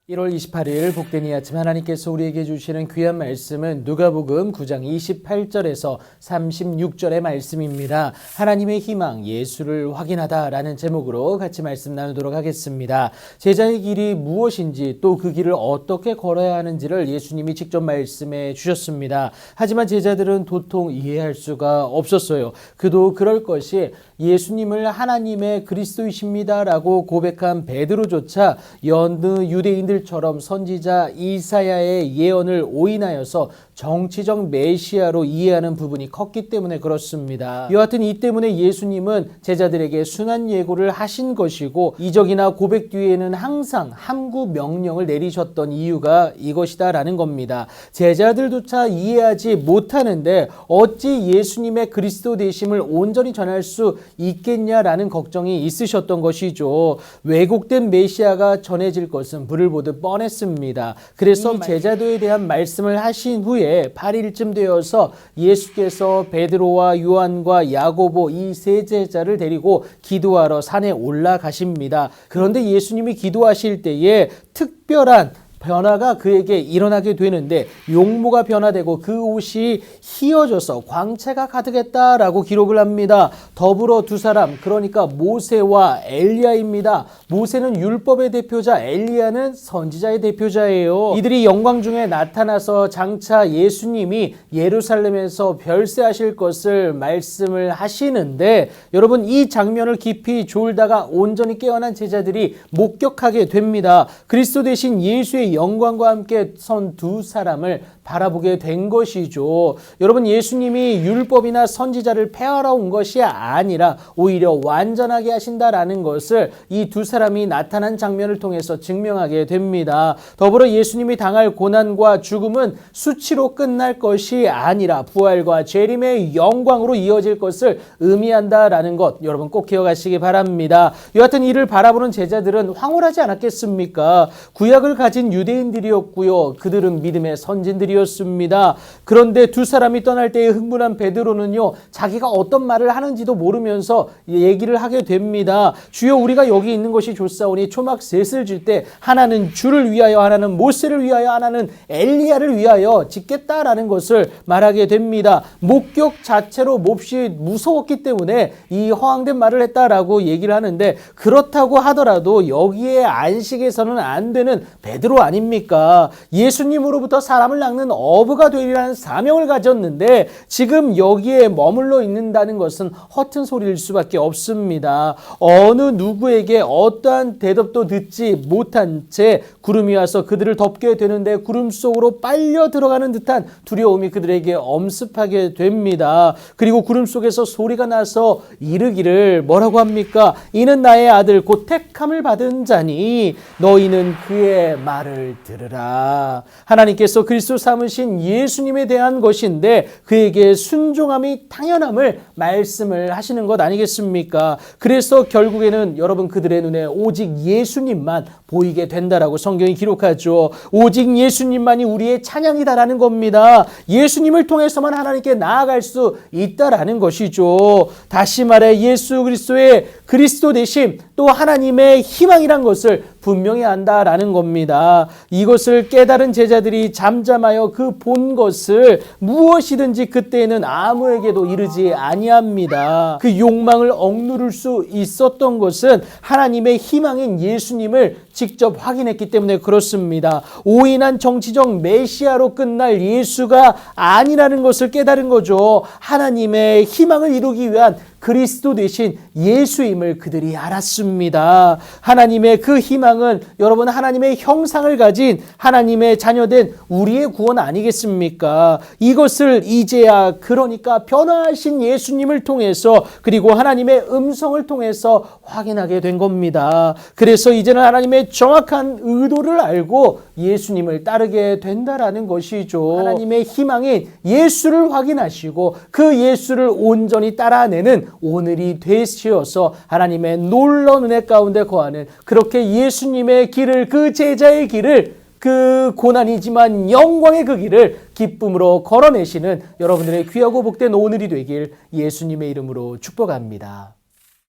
1월 28일 복된 이 아침 하나님께서 우리에게 주시는 귀한 말씀은 누가복음 9장 28절에서 36절의 말씀입니다. 하나님의 희망, 예수를 확인하다라는 제목으로 같이 말씀 나누도록 하겠습니다. 제자의 길이 무엇인지 또 그 길을 어떻게 걸어야 하는지를 예수님이 직접 말씀해 주셨습니다. 하지만 제자들은 도통 이해할 수가 없었어요. 그도 그럴 것이 예수님을 하나님의 그리스도이십니다라고 고백한 베드로조차 여느 유대인들처럼 선지자 이사야의 예언을 오인하여서 정치적 메시아로 이해하는 부분이 컸기 때문에 그렇습니다. 여하튼 이 때문에 예수님은 제자들에게 순한 예고를 하신 것이고 이적이나 고백 뒤에는 항상 함구 명령을 내리셨던 이유가 이것이다라는 겁니다. 제자들조차 이해하지 못하는데 어찌 예수님의 그리스도 되심을 온전히 전할 수 있겠냐라는 걱정이 있으셨던 것이죠. 왜곡된 메시아가 전해질 것은 불을 보듯 뻔했습니다. 그래서 제자도에 대한 말씀을 하신 후에 8일쯤 되어서 예수께서 베드로와 요한과 야고보 이 세 제자를 데리고 기도하러 산에 올라가십니다. 그런데 예수님이 기도하실 때에 특별한 변화가 그에게 일어나게 되는데 용모가 변화되고 그 옷이 휘어져서 광채가 가득했다라고 기록을 합니다. 더불어 두 사람, 그러니까 모세와 엘리야입니다. 모세는 율법의 대표자, 엘리야는 선지자의 대표자예요. 이들이 영광 중에 나타나서 장차 예수님이 예루살렘에서 별세하실 것을 말씀을 하시는데 여러분, 이 장면을 깊이 졸다가 온전히 깨어난 제자들이 목격하게 됩니다. 그리스도 대신 예수의 영광과 함께 선 두 사람을 바라보게 된 것이죠. 여러분, 예수님이 율법이나 선지자를 폐하러 온 것이 아니라 오히려 완전하게 하신다라는 것을 이 두 사람이 나타난 장면을 통해서 증명하게 됩니다. 더불어 예수님이 당할 고난과 죽음은 수치로 끝날 것이 아니라 부활과 재림의 영광으로 이어질 것을 의미한다라는 것 여러분 꼭 기억하시기 바랍니다. 여하튼 이를 바라보는 제자들은 황홀하지 않았겠습니까? 구약을 가진 유대인들이었고요. 그들은 믿음의 선진들이었습니다. 그런데 두 사람이 떠날 때에 흥분한 베드로는요, 자기가 어떤 말을 하는지도 모르면서 얘기를 하게 됩니다. 주여, 우리가 여기 있는 것이 좋사오니 초막 셋을 질 때 하나는 주를 위하여, 하나는 모세를 위하여, 하나는 엘리야를 위하여 짓겠다라는 것을 말하게 됩니다. 목격 자체로 몹시 무서웠기 때문에 이 허황된 말을 했다라고 얘기를 하는데, 그렇다고 하더라도 여기에 안식에서는 안 되는 베드로 아닙니까? 예수님으로부터 사람을 낚는 어부가 되리라는 사명을 가졌는데 지금 여기에 머물러 있는다는 것은 허튼 소리일 수밖에 없습니다. 어느 누구에게 어떠한 대답도 듣지 못한 채 구름이 와서 그들을 덮게 되는데 구름 속으로 빨려 들어가는 듯한 두려움이 그들에게 엄습하게 됩니다. 그리고 구름 속에서 소리가 나서 이르기를 뭐라고 합니까? 이는 나의 아들 곧 택함을 받은 자니 너희는 그의 말을 들으라. 하나님께서 그리스도 삼으신 예수님에 대한 것인데 그에게 순종함이 당연함을 말씀을 하시는 것 아니겠습니까? 그래서 결국에는 여러분 그들의 눈에 오직 예수님만 보이게 된다라고 성경이 기록하죠. 오직 예수님만이 우리의 찬양이다라는 겁니다. 예수님을 통해서만 하나님께 나아갈 수 있다라는 것이죠. 다시 말해 예수 그리스도의 그리스도 되심 또 하나님의 희망이란 것을 분명히 안다라는 겁니다. 이것을 깨달은 제자들이 잠잠하여 그 본 것을 무엇이든지 그때에는 아무에게도 이르지 아니합니다. 그 욕망을 억누를 수 있었던 것은 하나님의 희망인 예수님을 직접 확인했기 때문에 그렇습니다. 오인한 정치적 메시아로 끝날 예수가 아니라는 것을 깨달은 거죠. 하나님의 희망을 이루기 위한 그리스도 되신 예수임을 그들이 알았습니다. 하나님의 그 희망은 여러분 하나님의 형상을 가진 하나님의 자녀된 우리의 구원 아니겠습니까? 이것을 이제야 그러니까 변화하신 예수님을 통해서 그리고 하나님의 음성을 통해서 확인하게 된 겁니다. 그래서 이제는 하나님의 정확한 의도를 알고 예수님을 따르게 된다라는 것이죠. 하나님의 희망인 예수를 확인하시고 그 예수를 온전히 따라내는 오늘이 되시어서 하나님의 놀라운 은혜 가운데 거하는 그렇게 예수님의 길을, 그 제자의 길을, 그 고난이지만 영광의 그 길을 기쁨으로 걸어내시는 여러분들의 귀하고 복된 오늘이 되길 예수님의 이름으로 축복합니다.